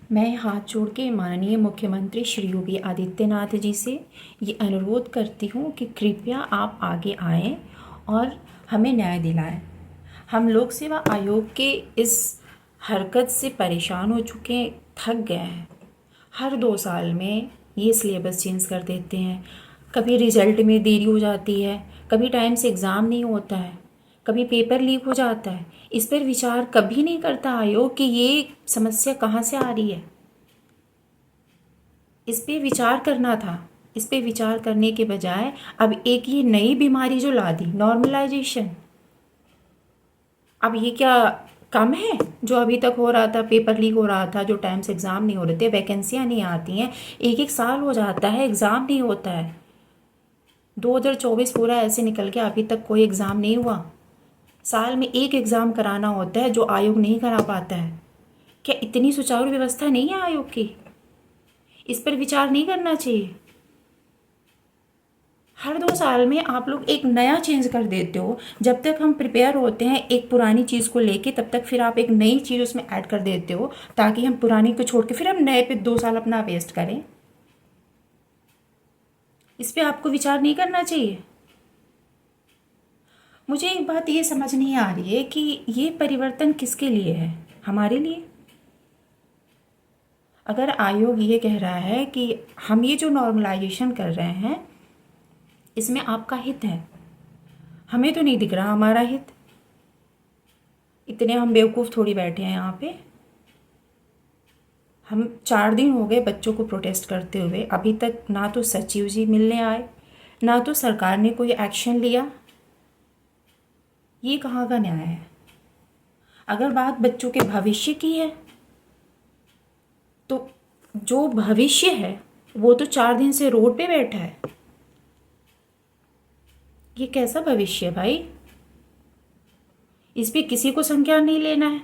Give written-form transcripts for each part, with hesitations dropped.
मैं हाथ जोड़ के माननीय मुख्यमंत्री श्री योगी आदित्यनाथ जी से ये अनुरोध करती हूँ कि कृपया आप आगे आएं और हमें न्याय दिलाएं। हम लोक सेवा आयोग के इस हरकत से परेशान हो चुके हैं, थक गए हैं। हर 2 साल में ये सिलेबस चेंज कर देते हैं। कभी रिजल्ट में देरी हो जाती है, कभी टाइम से एग्ज़ाम नहीं होता है, कभी पेपर लीक हो जाता है। इस पर विचार कभी नहीं करता आयोग कि ये समस्या कहाँ से आ रही है। इस पे विचार करना था। इस पे विचार करने के बजाय अब एक ये नई बीमारी जो ला दी, नॉर्मलाइजेशन। अब ये क्या कम है जो अभी तक हो रहा था, पेपर लीक हो रहा था, जो टाइम से एग्ज़ाम नहीं हो रहे थे, वैकेंसियाँ नहीं आती हैं, एक एक साल हो जाता है, एग्ज़ाम नहीं होता है। 2024 पूरा ऐसे निकल गया, अभी तक कोई एग्ज़ाम नहीं हुआ। साल में एक एग्ज़ाम कराना होता है जो आयोग नहीं करा पाता है। क्या इतनी सुचारू व्यवस्था नहीं है आयोग की? इस पर विचार नहीं करना चाहिए? हर 2 साल में आप लोग एक नया चेंज कर देते हो। जब तक हम प्रिपेयर होते हैं एक पुरानी चीज़ को लेके, तब तक फिर आप एक नई चीज़ उसमें ऐड कर देते हो ताकि हम पुरानी को छोड़ के फिर हम नए पे 2 साल अपना वेस्ट करें। इस पे आपको विचार नहीं करना चाहिए? मुझे एक बात ये समझ नहीं आ रही है कि ये परिवर्तन किसके लिए है? हमारे लिए? अगर आयोग ये कह रहा है कि हम ये जो नॉर्मलाइजेशन कर रहे हैं इसमें आपका हित है, हमें तो नहीं दिख रहा हमारा हित। इतने हम बेवकूफ़ थोड़ी बैठे हैं यहाँ पे। हम 4 दिन हो गए बच्चों को प्रोटेस्ट करते हुए, अभी तक ना तो सचिव जी मिलने आए, ना तो सरकार ने कोई एक्शन लिया। ये कहाँ का न्याय है? अगर बात बच्चों के भविष्य की है तो जो भविष्य है वो तो 4 दिन से रोड पे बैठा है। ये कैसा भविष्य है भाई? इस पे किसी को संज्ञान नहीं लेना है।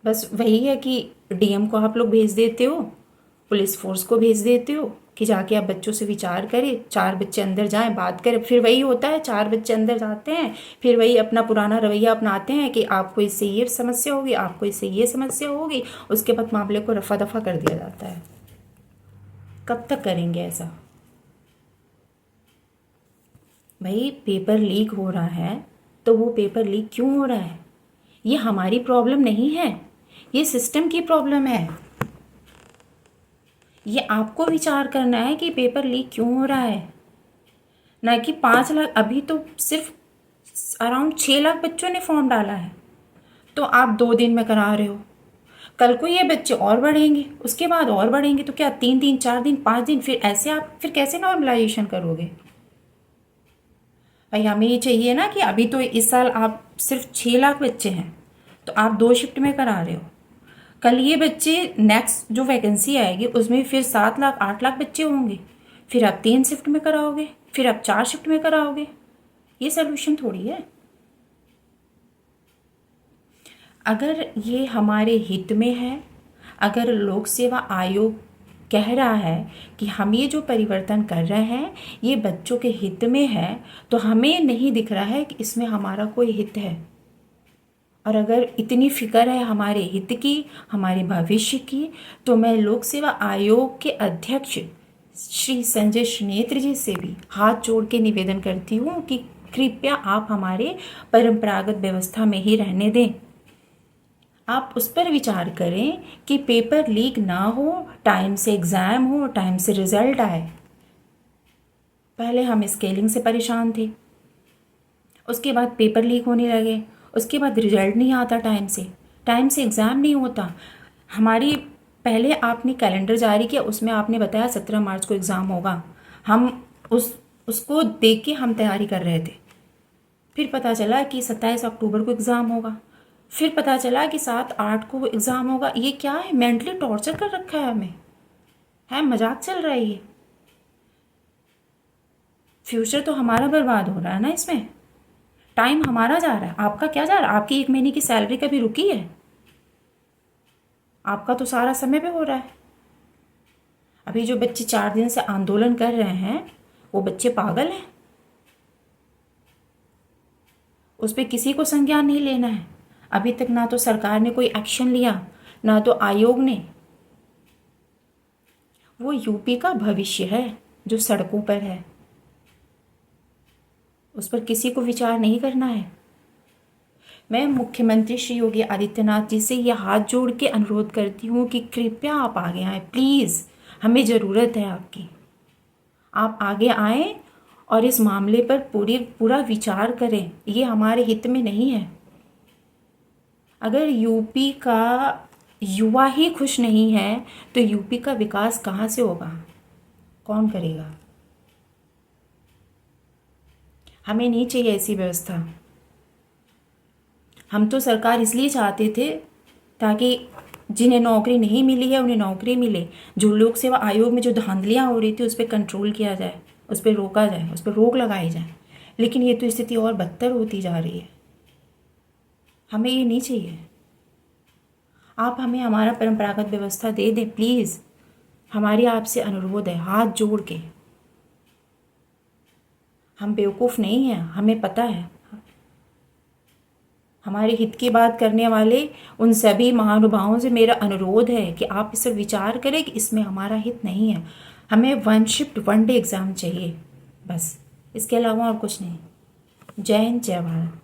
बस वही है कि डीएम को आप लोग भेज देते हो, पुलिस फोर्स को भेज देते हो कि जाके आप बच्चों से विचार करें, 4 बच्चे अंदर जाएं, बात करें। फिर वही होता है, 4 बच्चे अंदर जाते हैं, फिर वही अपना पुराना रवैया अपनाते हैं कि आपको इससे ये समस्या होगी, आपको इससे ये समस्या होगी। उसके बाद मामले को रफा दफा कर दिया जाता है। कब तक करेंगे ऐसा? भाई पेपर लीक हो रहा है तो वो पेपर लीक क्यों हो रहा है? ये हमारी प्रॉब्लम नहीं है, ये सिस्टम की प्रॉब्लम है। ये आपको विचार करना है कि पेपर लीक क्यों हो रहा है, ना कि 5 लाख। अभी तो सिर्फ अराउंड 6 लाख बच्चों ने फॉर्म डाला है, तो आप 2 दिन में करा रहे हो। कल को ये बच्चे और बढ़ेंगे, उसके बाद और बढ़ेंगे, तो क्या 3 दिन, 4 दिन, 5 दिन, फिर ऐसे आप फिर कैसे नॉर्मलाइजेशन करोगे? भाई हमें ये चाहिए ना कि अभी तो इस साल आप सिर्फ 6 लाख बच्चे हैं तो आप 2 शिफ्ट में करा रहे हो। कल ये बच्चे नेक्स्ट जो वैकेंसी आएगी उसमें फिर 7 लाख 8 लाख बच्चे होंगे, फिर आप 3 शिफ्ट में कराओगे, फिर आप 4 शिफ्ट में कराओगे। ये सोल्यूशन थोड़ी है। अगर ये हमारे हित में है, अगर लोक सेवा आयोग कह रहा है कि हम ये जो परिवर्तन कर रहे हैं ये बच्चों के हित में है, तो हमें नहीं दिख रहा है कि इसमें हमारा कोई हित है। और अगर इतनी फिक्र है हमारे हित की, हमारे भविष्य की, तो मैं लोक सेवा आयोग के अध्यक्ष श्री संजय श्रीनेत्र जी से भी हाथ जोड़ के निवेदन करती हूँ कि कृपया आप हमारे परंपरागत व्यवस्था में ही रहने दें। आप उस पर विचार करें कि पेपर लीक ना हो, टाइम से एग्ज़ाम हो, टाइम से रिज़ल्ट आए। पहले हम स्केलिंग से परेशान थे, उसके बाद पेपर लीक होने लगे, उसके बाद रिजल्ट नहीं आता टाइम से एग्ज़ाम नहीं होता। हमारी पहले आपने कैलेंडर जारी किया, उसमें आपने बताया 17 मार्च को एग्ज़ाम होगा। हम उसको देख के हम तैयारी कर रहे थे। फिर पता चला कि 27 अक्टूबर को एग्ज़ाम होगा, फिर पता चला कि 7-8 को एग्ज़ाम होगा। ये क्या है? मेंटली टॉर्चर कर रखा है हमें, है मजाक चल रहा है ये? फ्यूचर तो हमारा बर्बाद हो रहा है ना इसमें, टाइम हमारा जा रहा है। आपका क्या जा रहा है? आपकी 1 महीने की सैलरी कभी रुकी है? आपका तो सारा समय पे हो रहा है। अभी जो बच्चे 4 दिन से आंदोलन कर रहे हैं वो बच्चे पागल हैं? उस पर किसी को संज्ञान नहीं लेना है। अभी तक ना तो सरकार ने कोई एक्शन लिया, ना तो आयोग ने। वो यूपी का भविष्य है जो सड़कों पर है, उस पर किसी को विचार नहीं करना है। मैं मुख्यमंत्री श्री योगी आदित्यनाथ जी से यह हाथ जोड़ के अनुरोध करती हूँ कि कृपया आप आगे आएँ, प्लीज़, हमें ज़रूरत है आपकी। आप आगे आएँ और इस मामले पर पूरा विचार करें, ये हमारे हित में नहीं है। अगर यूपी का युवा ही खुश नहीं है तो यूपी का विकास कहाँ से होगा, कौन करेगा? हमें नहीं चाहिए ऐसी व्यवस्था। हम तो सरकार इसलिए चाहते थे ताकि जिन्हें नौकरी नहीं मिली है उन्हें नौकरी मिले, जो लोक सेवा आयोग में जो धांधलियाँ हो रही थी उस पर कंट्रोल किया जाए, उस पर रोका जाए, उस पर रोक लगाई जाए। लेकिन ये तो स्थिति और बदतर होती जा रही है। हमें ये नहीं चाहिए। आप हमें हमारा परंपरागत व्यवस्था दे दें प्लीज़, हमारी आपसे अनुरोध है हाथ जोड़ के। हम बेवकूफ़ नहीं हैं, हमें पता है। हमारे हित की बात करने वाले उन सभी महानुभावों से मेरा अनुरोध है कि आप इस पर विचार करें कि इसमें हमारा हित नहीं है। हमें one shift one day exam चाहिए, बस, इसके अलावा और कुछ नहीं। जय हिंद, जय भारत।